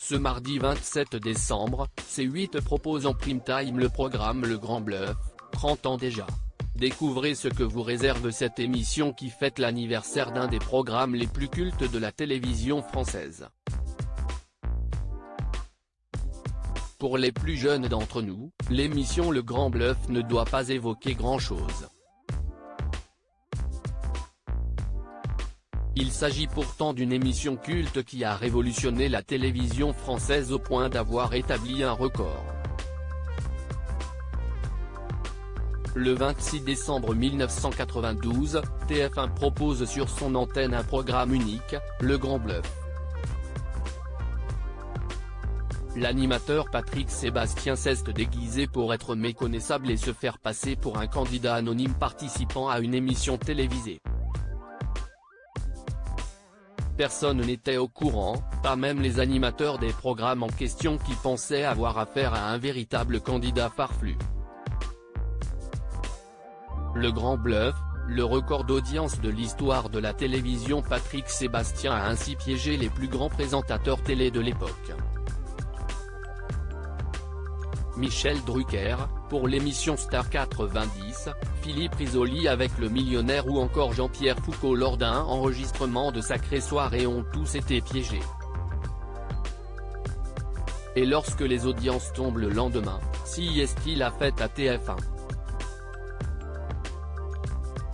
Ce mardi 27 décembre, C8 propose en prime time le programme Le Grand Bluff, 30 ans déjà. Découvrez ce que vous réserve cette émission qui fête l'anniversaire d'un des programmes les plus cultes de la télévision française. Pour les plus jeunes d'entre nous, l'émission Le Grand Bluff ne doit pas évoquer grand-chose. Il s'agit pourtant d'une émission culte qui a révolutionné la télévision française au point d'avoir établi un record. Le 26 décembre 1992, TF1 propose sur son antenne un programme unique, Le Grand Bluff. L'animateur Patrick Sébastien s'est déguisé pour être méconnaissable et se faire passer pour un candidat anonyme participant à une émission télévisée. Personne n'était au courant, pas même les animateurs des programmes en question qui pensaient avoir affaire à un véritable candidat farfelu. Le Grand Bluff, le record d'audience de l'histoire de la télévision. Patrick Sébastien a ainsi piégé les plus grands présentateurs télé de l'époque. Michel Drucker, pour l'émission Star 90, Philippe Risoli avec Le Millionnaire ou encore Jean-Pierre Foucault lors d'un enregistrement de Sacrée Soirée ont tous été piégés. Et lorsque les audiences tombent le lendemain, si est-il a fait à TF1.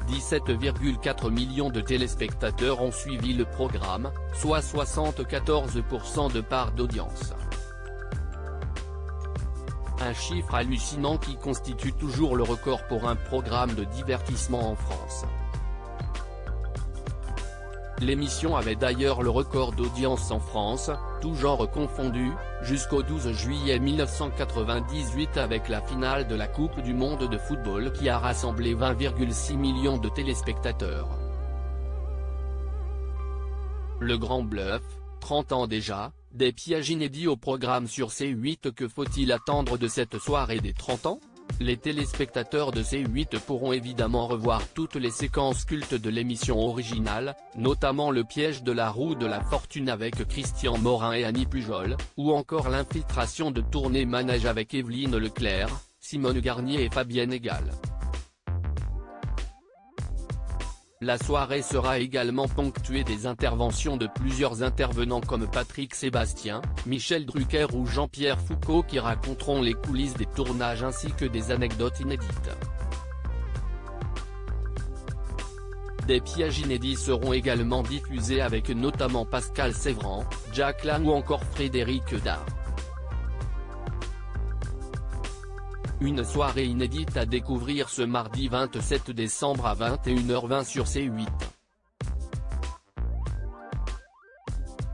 17,4 millions de téléspectateurs ont suivi le programme, soit 74% de part d'audience. Un chiffre hallucinant qui constitue toujours le record pour un programme de divertissement en France. L'émission avait d'ailleurs le record d'audience en France, tous genres confondus, jusqu'au 12 juillet 1998 avec la finale de la Coupe du Monde de football qui a rassemblé 20,6 millions de téléspectateurs. Le Grand Bluff, 30 ans déjà, des pièges inédits au programme sur C8. Que faut-il attendre de cette soirée des 30 ans? Les téléspectateurs de C8 pourront évidemment revoir toutes les séquences cultes de l'émission originale, notamment le piège de la roue de la fortune avec Christian Morin et Annie Pujol, ou encore l'infiltration de Tournée Manège avec Evelyne Leclerc, Simone Garnier et Fabienne Egal. La soirée sera également ponctuée des interventions de plusieurs intervenants comme Patrick Sébastien, Michel Drucker ou Jean-Pierre Foucault qui raconteront les coulisses des tournages ainsi que des anecdotes inédites. Des pièges inédits seront également diffusés avec notamment Pascal Sévran, Jack Lang ou encore Frédéric Dard. Une soirée inédite à découvrir ce mardi 27 décembre à 21h20 sur C8.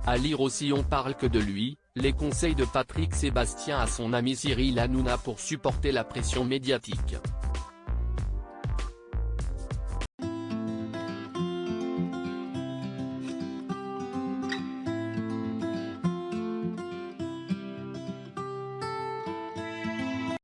À lire aussi on parle que de lui, les conseils de Patrick Sébastien à son ami Cyril Hanouna pour supporter la pression médiatique.